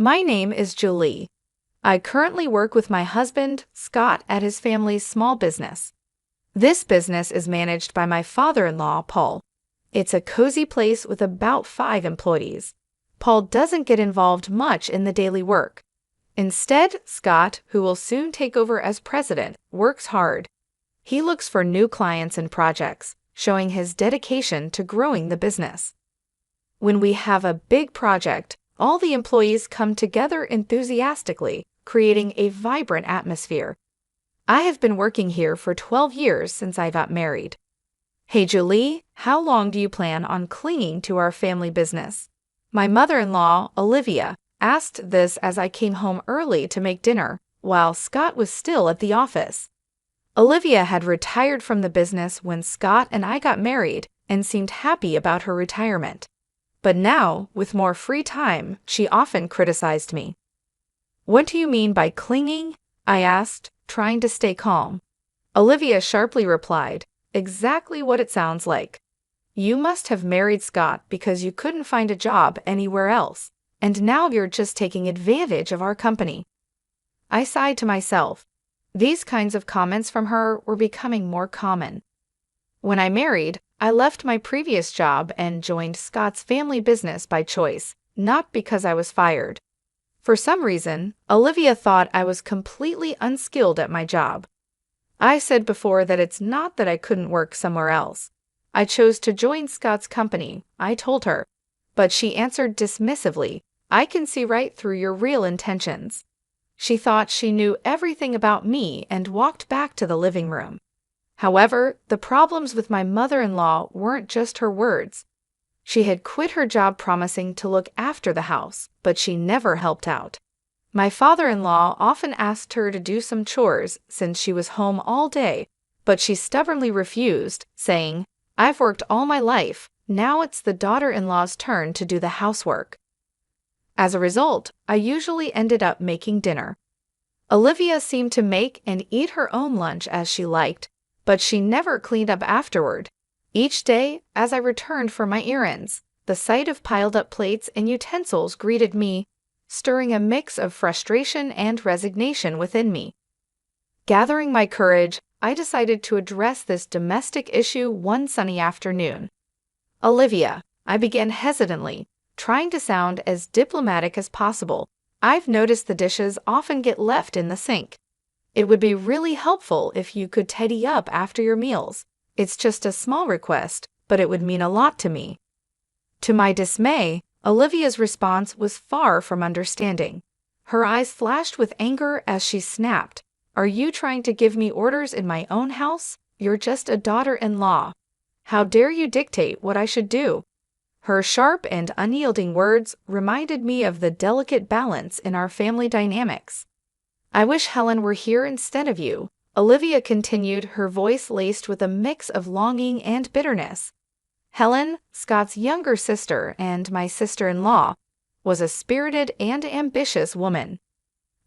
My name is Julie. I currently work with my husband, Scott, at his family's small business. This business is managed by my father-in-law, Paul. It's a cozy place with about 5 employees. Paul doesn't get involved much in the daily work. Instead, Scott, who will soon take over as president, works hard. He looks for new clients and projects, showing his dedication to growing the business. When we have a big project, all the employees come together enthusiastically, creating a vibrant atmosphere. I have been working here for 12 years since I got married. Hey Julie, how long do you plan on clinging to our family business? My mother-in-law, Olivia, asked this as I came home early to make dinner, while Scott was still at the office. Olivia had retired from the business when Scott and I got married and seemed happy about her retirement. But now, with more free time, she often criticized me. "What do you mean by clinging?" I asked, trying to stay calm. Olivia sharply replied, "Exactly what it sounds like. You must have married Scott because you couldn't find a job anywhere else, and now you're just taking advantage of our company." I sighed to myself. These kinds of comments from her were becoming more common. When I married, I left my previous job and joined Scott's family business by choice, not because I was fired. For some reason, Olivia thought I was completely unskilled at my job. I said before that it's not that I couldn't work somewhere else. I chose to join Scott's company, I told her. But she answered dismissively, "I can see right through your real intentions." She thought she knew everything about me and walked back to the living room. However, the problems with my mother-in-law weren't just her words. She had quit her job promising to look after the house, but she never helped out. My father-in-law often asked her to do some chores since she was home all day, but she stubbornly refused, saying, "I've worked all my life, now it's the daughter-in-law's turn to do the housework." As a result, I usually ended up making dinner. Olivia seemed to make and eat her own lunch as she liked, but she never cleaned up afterward. Each day, as I returned for my errands, the sight of piled-up plates and utensils greeted me, stirring a mix of frustration and resignation within me. Gathering my courage, I decided to address this domestic issue one sunny afternoon. "Olivia," I began hesitantly, trying to sound as diplomatic as possible, "I've noticed the dishes often get left in the sink. It would be really helpful if you could tidy up after your meals. It's just a small request, but it would mean a lot to me." To my dismay, Olivia's response was far from understanding. Her eyes flashed with anger as she snapped, "Are you trying to give me orders in my own house? You're just a daughter-in-law. How dare you dictate what I should do?" Her sharp and unyielding words reminded me of the delicate balance in our family dynamics. "I wish Helen were here instead of you," Olivia continued, her voice laced with a mix of longing and bitterness. Helen, Scott's younger sister and my sister-in-law, was a spirited and ambitious woman.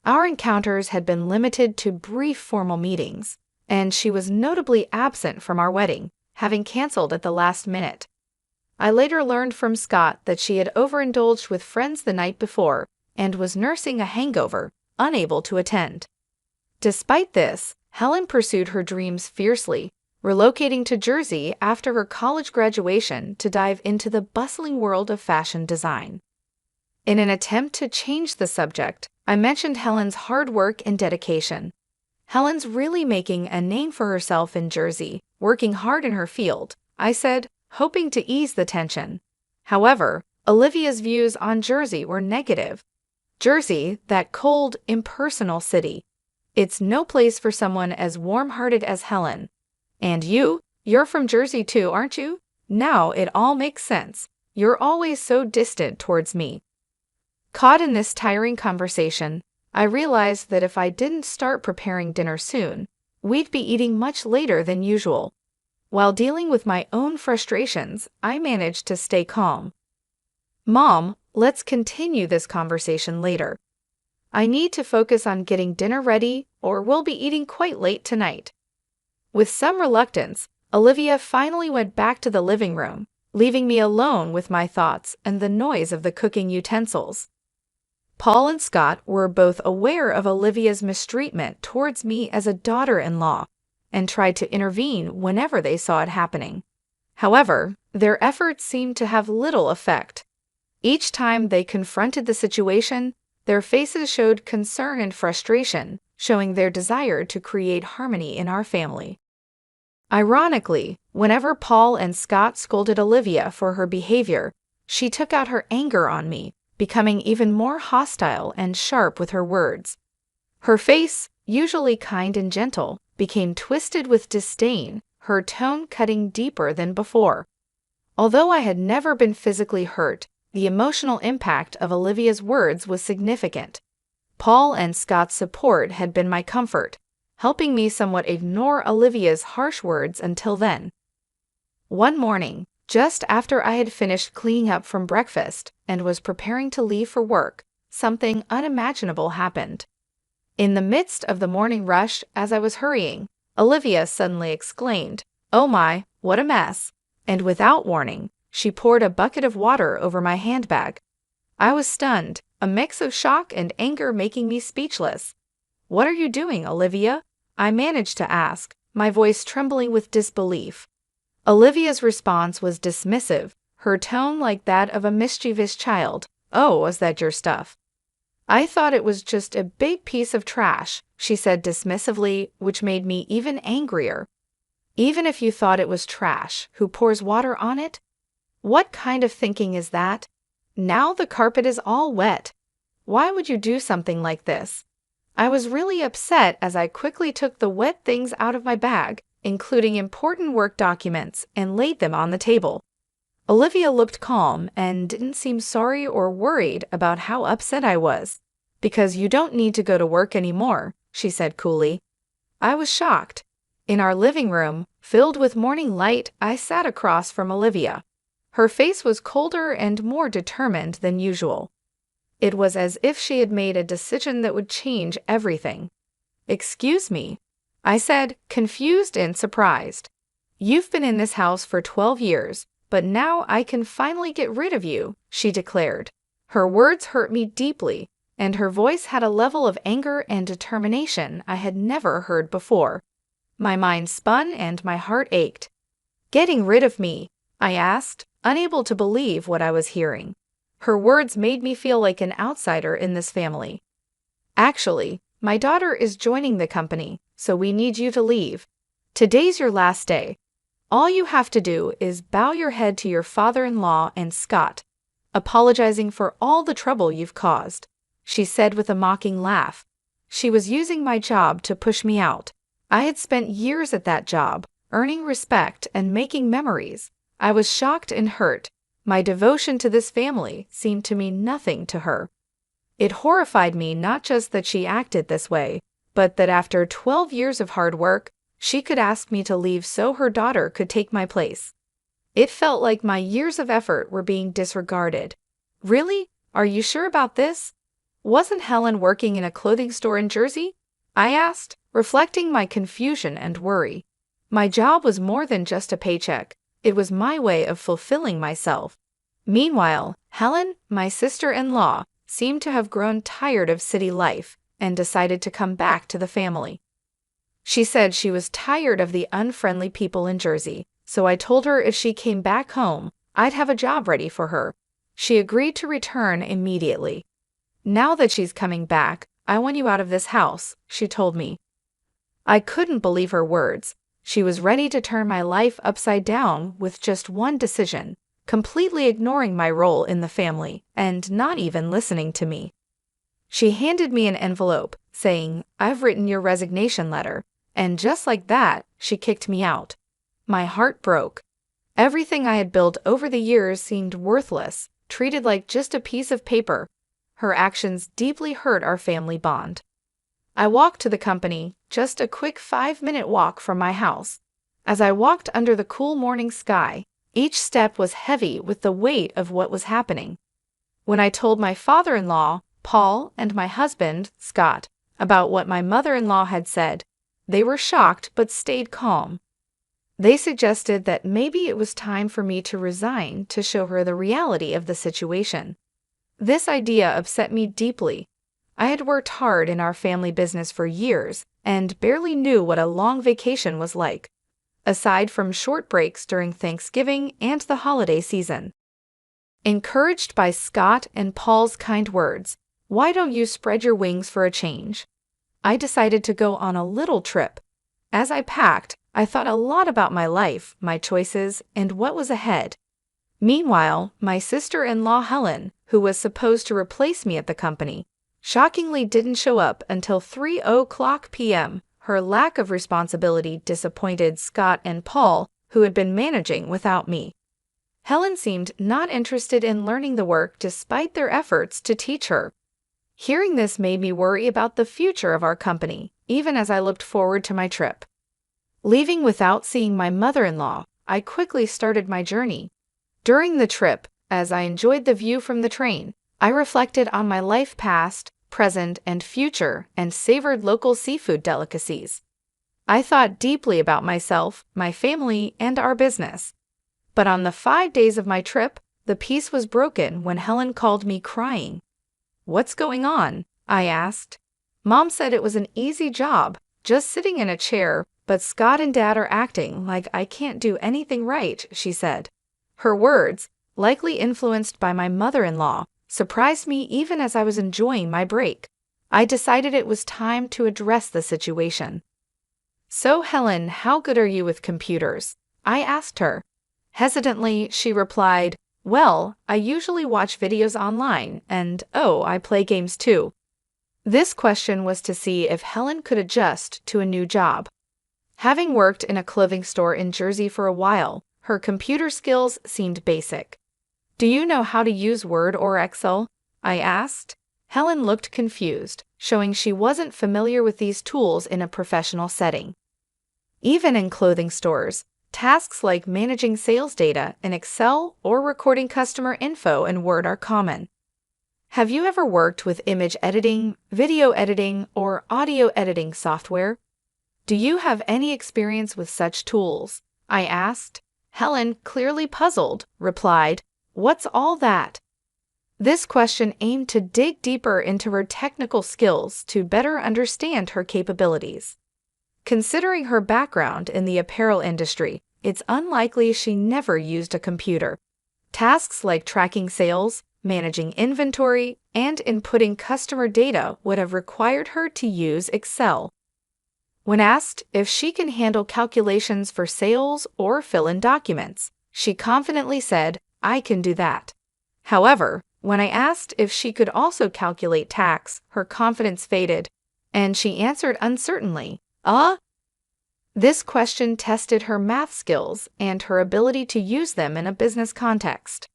Our encounters had been limited to brief formal meetings, and she was notably absent from our wedding, having canceled at the last minute. I later learned from Scott that she had overindulged with friends the night before and was nursing a hangover, unable to attend. Despite this, Helen pursued her dreams fiercely, relocating to Jersey after her college graduation to dive into the bustling world of fashion design. In an attempt to change the subject, I mentioned Helen's hard work and dedication. "Helen's really making a name for herself in Jersey, working hard in her field," I said, hoping to ease the tension. However, Olivia's views on Jersey were negative. Jersey, that cold, impersonal city. It's no place for someone as warm-hearted as Helen. "And you're from Jersey too, aren't you? Now it all makes sense. You're always so distant towards me." Caught in this tiring conversation, I realized that if I didn't start preparing dinner soon, we'd be eating much later than usual. While dealing with my own frustrations, I managed to stay calm. "Mom, let's continue this conversation later. I need to focus on getting dinner ready, or we'll be eating quite late tonight." With some reluctance, Olivia finally went back to the living room, leaving me alone with my thoughts and the noise of the cooking utensils. Paul and Scott were both aware of Olivia's mistreatment towards me as a daughter-in-law and tried to intervene whenever they saw it happening. However, their efforts seemed to have little effect. Each time they confronted the situation, their faces showed concern and frustration, showing their desire to create harmony in our family. Ironically, whenever Paul and Scott scolded Olivia for her behavior, she took out her anger on me, becoming even more hostile and sharp with her words. Her face, usually kind and gentle, became twisted with disdain, her tone cutting deeper than before. Although I had never been physically hurt, the emotional impact of Olivia's words was significant. Paul and Scott's support had been my comfort, helping me somewhat ignore Olivia's harsh words until then. One morning, just after I had finished cleaning up from breakfast and was preparing to leave for work, something unimaginable happened. In the midst of the morning rush, as I was hurrying, Olivia suddenly exclaimed, "Oh my, what a mess!" And without warning, she poured a bucket of water over my handbag. I was stunned, a mix of shock and anger making me speechless. "What are you doing, Olivia?" I managed to ask, my voice trembling with disbelief. Olivia's response was dismissive, her tone like that of a mischievous child. "Oh, was that your stuff?" "I thought it was just a big piece of trash," she said dismissively, which made me even angrier. "Even if you thought it was trash, who pours water on it? What kind of thinking is that? Now the carpet is all wet. Why would you do something like this?" I was really upset as I quickly took the wet things out of my bag, including important work documents, and laid them on the table. Olivia looked calm and didn't seem sorry or worried about how upset I was. "Because you don't need to go to work anymore," she said coolly. I was shocked. In our living room, filled with morning light, I sat across from Olivia. Her face was colder and more determined than usual. It was as if she had made a decision that would change everything. "Excuse me," I said, confused and surprised. "You've been in this house for 12 years, but now I can finally get rid of you," she declared. Her words hurt me deeply, and her voice had a level of anger and determination I had never heard before. My mind spun and my heart ached. "Getting rid of me?" I asked, unable to believe what I was hearing. Her words made me feel like an outsider in this family. "Actually, my daughter is joining the company, so we need you to leave. Today's your last day. All you have to do is bow your head to your father-in-law and Scott, apologizing for all the trouble you've caused," she said with a mocking laugh. She was using my job to push me out. I had spent years at that job, earning respect and making memories. I was shocked and hurt. My devotion to this family seemed to mean nothing to her. It horrified me not just that she acted this way, but that after 12 years of hard work, she could ask me to leave so her daughter could take my place. It felt like my years of effort were being disregarded. "Really? Are you sure about this? Wasn't Helen working in a clothing store in Jersey?" I asked, reflecting my confusion and worry. My job was more than just a paycheck. It was my way of fulfilling myself. Meanwhile, Helen, my sister-in-law, seemed to have grown tired of city life and decided to come back to the family. She said she was tired of the unfriendly people in Jersey, so I told her if she came back home, I'd have a job ready for her. She agreed to return immediately. "Now that she's coming back, I want you out of this house," she told me. I couldn't believe her words. She was ready to turn my life upside down with just one decision, completely ignoring my role in the family and not even listening to me. She handed me an envelope, saying, "I've written your resignation letter," and just like that, she kicked me out. My heart broke. Everything I had built over the years seemed worthless, treated like just a piece of paper. Her actions deeply hurt our family bond. I walked to the company, just a quick 5-minute walk from my house. As I walked under the cool morning sky, each step was heavy with the weight of what was happening. When I told my father-in-law, Paul, and my husband, Scott, about what my mother-in-law had said, they were shocked but stayed calm. They suggested that maybe it was time for me to resign to show her the reality of the situation. This idea upset me deeply. I had worked hard in our family business for years and barely knew what a long vacation was like, aside from short breaks during Thanksgiving and the holiday season. Encouraged by Scott and Paul's kind words, "Why don't you spread your wings for a change?" I decided to go on a little trip. As I packed, I thought a lot about my life, my choices, and what was ahead. Meanwhile, my sister-in-law Helen, who was supposed to replace me at the company, shockingly didn't show up until 3:00 p.m. Her lack of responsibility disappointed Scott and Paul, who had been managing without me. Helen seemed not interested in learning the work despite their efforts to teach her. Hearing this made me worry about the future of our company, even as I looked forward to my trip. Leaving without seeing my mother-in-law, I quickly started my journey. During the trip, as I enjoyed the view from the train, I reflected on my life past, present, and future and savored local seafood delicacies. I thought deeply about myself, my family, and our business. But on the 5 days of my trip, the peace was broken when Helen called me crying. "What's going on?" I asked. "Mom said it was an easy job, just sitting in a chair, but Scott and Dad are acting like I can't do anything right," she said. Her words, likely influenced by my mother-in-law, surprised me even as I was enjoying my break. I decided it was time to address the situation. "So, Helen, how good are you with computers?" I asked her. Hesitantly, she replied, "Well, I usually watch videos online, and I play games too." This question was to see if Helen could adjust to a new job. Having worked in a clothing store in Jersey for a while, her computer skills seemed basic. "Do you know how to use Word or Excel?" I asked. Helen looked confused, showing she wasn't familiar with these tools in a professional setting. Even in clothing stores, tasks like managing sales data in Excel or recording customer info in Word are common. Have you ever worked with image editing, video editing, or audio editing software? Do you have any experience with such tools? I asked. Helen, clearly puzzled, replied, "What's all that?" This question aimed to dig deeper into her technical skills to better understand her capabilities. Considering her background in the apparel industry, it's unlikely she never used a computer. Tasks like tracking sales, managing inventory, and inputting customer data would have required her to use Excel. When asked if she can handle calculations for sales or fill in documents, she confidently said, "I can do that." However, when I asked if she could also calculate tax, her confidence faded, and she answered uncertainly, This question tested her math skills and her ability to use them in a business context.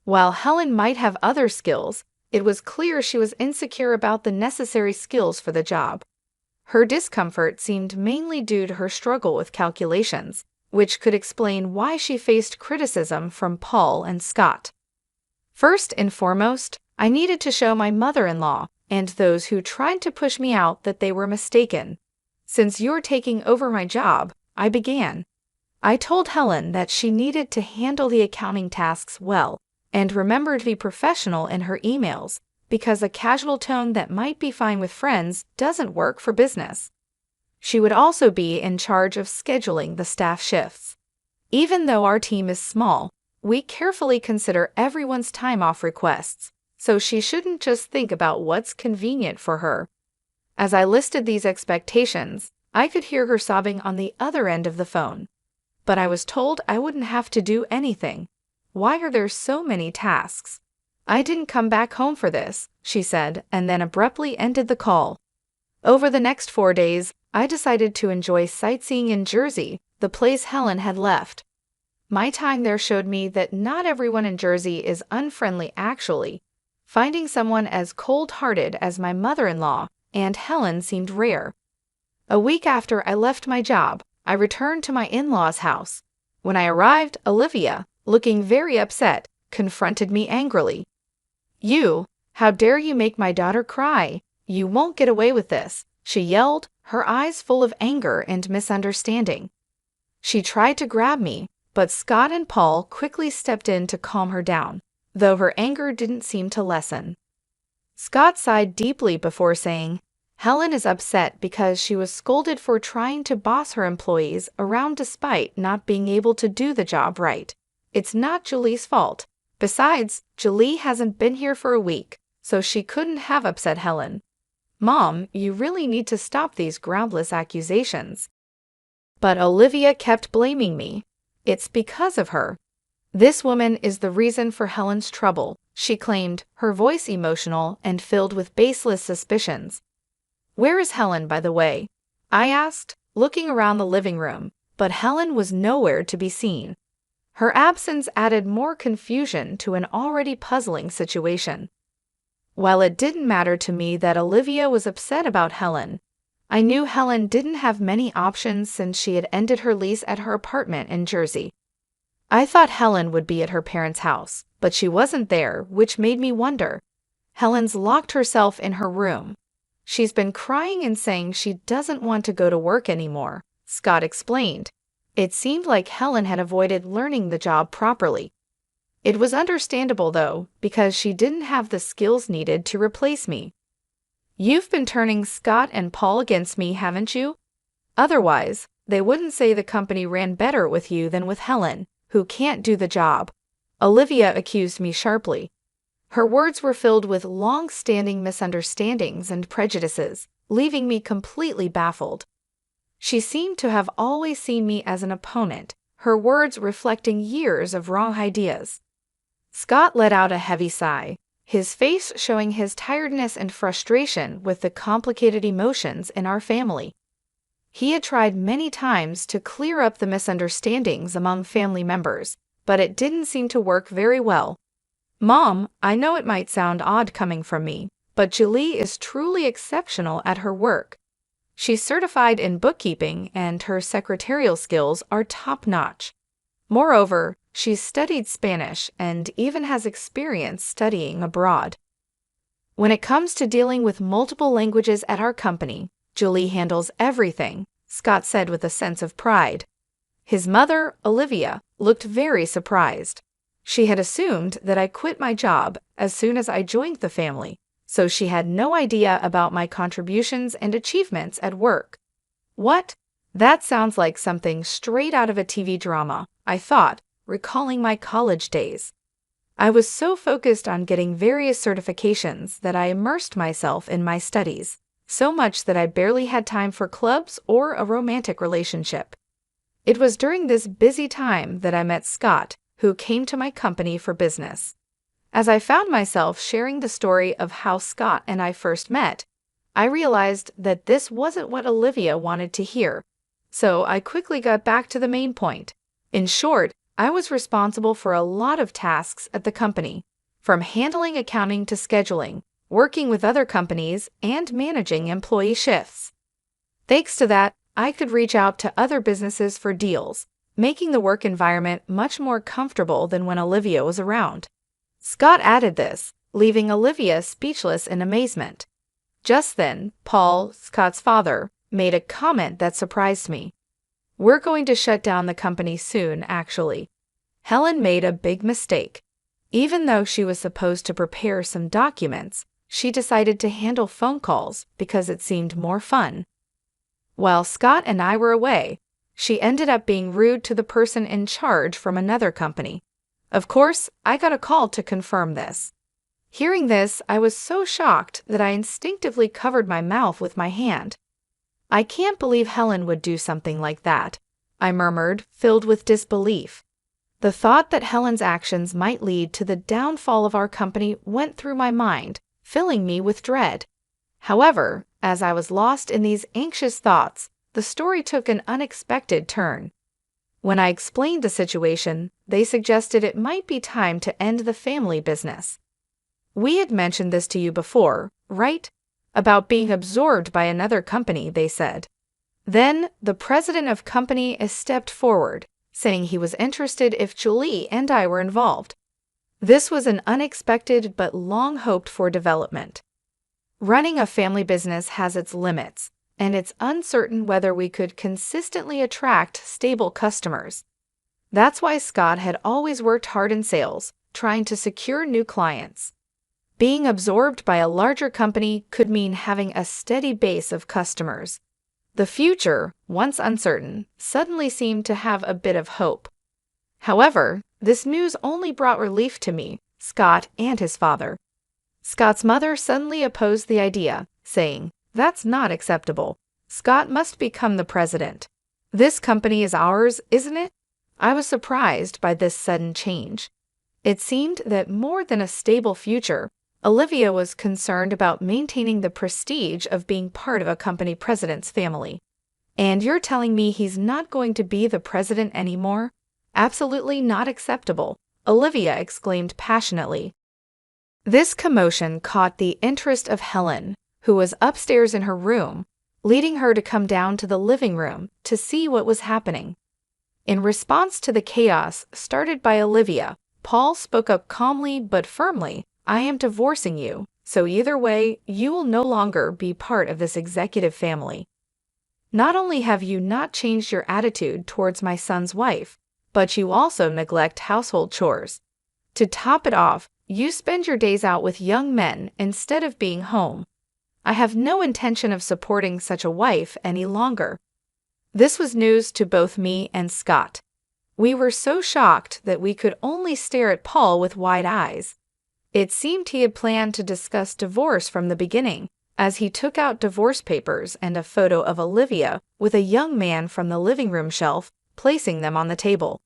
While Helen might have other skills, it was clear she was insecure about the necessary skills for the job. Her discomfort seemed mainly due to her struggle with calculations, which could explain why she faced criticism from Paul and Scott. First and foremost, I needed to show my mother-in-law and those who tried to push me out that they were mistaken. "Since you're taking over my job," I began. I told Helen that she needed to handle the accounting tasks well and remember to be professional in her emails, because a casual tone that might be fine with friends doesn't work for business. She would also be in charge of scheduling the staff shifts. Even though our team is small, we carefully consider everyone's time off requests, so she shouldn't just think about what's convenient for her. As I listed these expectations, I could hear her sobbing on the other end of the phone. But I was told I wouldn't have to do anything. "Why are there so many tasks?" "I didn't come back home for this," she said, and then abruptly ended the call. Over the next 4 days, I decided to enjoy sightseeing in Jersey, the place Helen had left. My time there showed me that not everyone in Jersey is unfriendly actually. Finding someone as cold-hearted as my mother-in-law and Helen seemed rare. A week after I left my job, I returned to my in-laws' house. When I arrived, Olivia, looking very upset, confronted me angrily. How dare you make my daughter cry? You won't get away with this," she yelled, her eyes full of anger and misunderstanding. She tried to grab me, but Scott and Paul quickly stepped in to calm her down. though her anger didn't seem to lessen. Scott sighed deeply before saying, Helen is upset because she was scolded for trying to boss her employees around despite not being able to do the job right. It's not Julie's fault. Besides, Julie hasn't been here for a week, so she couldn't have upset Helen. Mom, you really need to stop these groundless accusations. But Olivia kept blaming me. It's because of her. This woman is the reason for Helen's trouble, she claimed, her voice emotional and filled with baseless suspicions. Where is Helen, by the way? I asked, looking around the living room, but Helen was nowhere to be seen. Her absence added more confusion to an already puzzling situation. While it didn't matter to me that Olivia was upset about Helen, I knew Helen didn't have many options since she had ended her lease at her apartment in Jersey. I thought Helen would be at her parents' house, but she wasn't there, which made me wonder. Helen's locked herself in her room. She's been crying and saying she doesn't want to go to work anymore, Scott explained. It seemed like Helen had avoided learning the job properly. It was understandable, though, because she didn't have the skills needed to replace me. You've been turning Scott and Paul against me, haven't you? Otherwise, they wouldn't say the company ran better with you than with Helen, who can't do the job. Olivia accused me sharply. Her words were filled with long-standing misunderstandings and prejudices, leaving me completely baffled. She seemed to have always seen me as an opponent, her words reflecting years of wrong ideas. Scott let out a heavy sigh, his face showing his tiredness and frustration with the complicated emotions in our family. He had tried many times to clear up the misunderstandings among family members, but it didn't seem to work very well. Mom, I know it might sound odd coming from me, but Julie is truly exceptional at her work. She's certified in bookkeeping and her secretarial skills are top-notch. Moreover, she's studied Spanish and even has experience studying abroad. When it comes to dealing with multiple languages at our company, Julie handles everything, Scott said with a sense of pride. His mother, Olivia, looked very surprised. She had assumed that I quit my job as soon as I joined the family, so she had no idea about my contributions and achievements at work. What? That sounds like something straight out of a TV drama, I thought, recalling my college days. I was so focused on getting various certifications that I immersed myself in my studies, so much that I barely had time for clubs or a romantic relationship. It was during this busy time that I met Scott, who came to my company for business. As I found myself sharing the story of how Scott and I first met, I realized that this wasn't what Olivia wanted to hear, so I quickly got back to the main point. In short, I was responsible for a lot of tasks at the company, from handling accounting to scheduling, working with other companies, and managing employee shifts. Thanks to that, I could reach out to other businesses for deals, making the work environment much more comfortable than when Olivia was around. Scott added this, leaving Olivia speechless in amazement. Just then, Paul, Scott's father, made a comment that surprised me. We're going to shut down the company soon, actually. Helen made a big mistake. Even though she was supposed to prepare some documents, she decided to handle phone calls because it seemed more fun. While Scott and I were away, she ended up being rude to the person in charge from another company. Of course, I got a call to confirm this. Hearing this, I was so shocked that I instinctively covered my mouth with my hand. I can't believe Helen would do something like that, I murmured, filled with disbelief. The thought that Helen's actions might lead to the downfall of our company went through my mind, filling me with dread. However, as I was lost in these anxious thoughts, the story took an unexpected turn. When I explained the situation, they suggested it might be time to end the family business. We had mentioned this to you before, right? About being absorbed by another company, they said. Then, the president of company stepped forward, saying he was interested if Julie and I were involved. This was an unexpected but long-hoped-for development. Running a family business has its limits, and it's uncertain whether we could consistently attract stable customers. That's why Scott had always worked hard in sales, trying to secure new clients. Being absorbed by a larger company could mean having a steady base of customers. The future, once uncertain, suddenly seemed to have a bit of hope. However, this news only brought relief to me, Scott, and his father. Scott's mother suddenly opposed the idea, saying, "That's not acceptable. Scott must become the president. This company is ours, isn't it?" I was surprised by this sudden change. It seemed that more than a stable future, Olivia was concerned about maintaining the prestige of being part of a company president's family. "And you're telling me he's not going to be the president anymore? Absolutely not acceptable," Olivia exclaimed passionately. This commotion caught the interest of Helen, who was upstairs in her room, leading her to come down to the living room to see what was happening. In response to the chaos started by Olivia, Paul spoke up calmly but firmly, "I am divorcing you, so either way, you will no longer be part of this executive family. Not only have you not changed your attitude towards my son's wife, but you also neglect household chores. To top it off, you spend your days out with young men instead of being home. I have no intention of supporting such a wife any longer." This was news to both me and Scott. We were so shocked that we could only stare at Paul with wide eyes. It seemed he had planned to discuss divorce from the beginning, as he took out divorce papers and a photo of Olivia with a young man from the living room shelf, placing them on the table.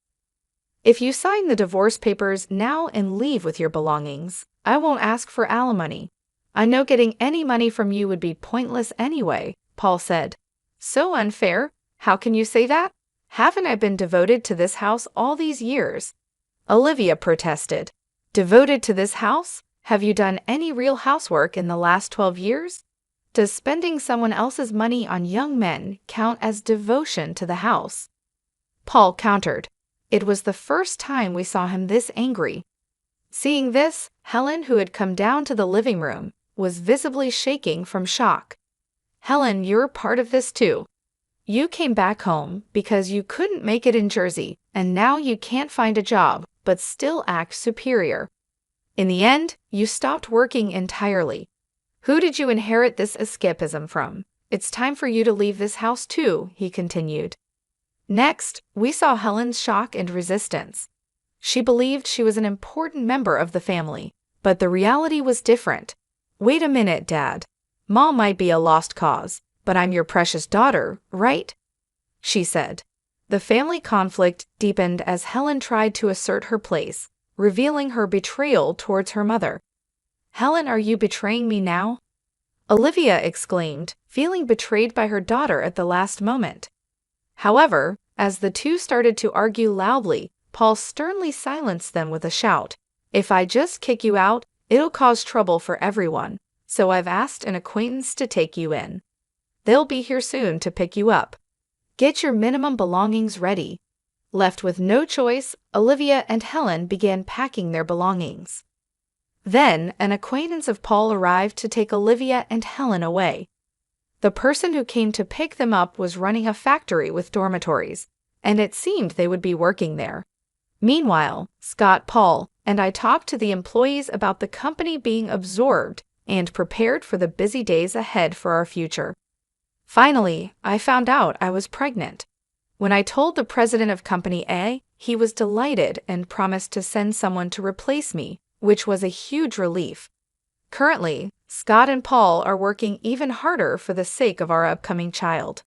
"If you sign the divorce papers now and leave with your belongings, I won't ask for alimony. I know getting any money from you would be pointless anyway," Paul said. "So unfair. How can you say that? Haven't I been devoted to this house all these years?" Olivia protested. "Devoted to this house? Have you done any real housework in the last 12 years? Does spending someone else's money on young men count as devotion to the house?" Paul countered. It was the first time we saw him this angry. Seeing this, Helen, who had come down to the living room, was visibly shaking from shock. "Helen, you're part of this too. You came back home because you couldn't make it in Jersey, and now you can't find a job, but still act superior. In the end, you stopped working entirely. Who did you inherit this escapism from? It's time for you to leave this house too," he continued. Next, we saw Helen's shock and resistance. She believed she was an important member of the family, but the reality was different. "Wait a minute, Dad. Mom might be a lost cause, but I'm your precious daughter, right?" she said. The family conflict deepened as Helen tried to assert her place, revealing her betrayal towards her mother. "Helen, are you betraying me now?" Olivia exclaimed, feeling betrayed by her daughter at the last moment. However, as the two started to argue loudly, Paul sternly silenced them with a shout. "If I just kick you out, it'll cause trouble for everyone, so I've asked an acquaintance to take you in. They'll be here soon to pick you up. Get your minimum belongings ready." Left with no choice, Olivia and Helen began packing their belongings. Then, an acquaintance of Paul arrived to take Olivia and Helen away. The person who came to pick them up was running a factory with dormitories, and it seemed they would be working there. Meanwhile, Scott, Paul, and I talked to the employees about the company being absorbed and prepared for the busy days ahead for our future. Finally, I found out I was pregnant. When I told the president of Company A, he was delighted and promised to send someone to replace me, which was a huge relief. Currently, Scott and Paul are working even harder for the sake of our upcoming child.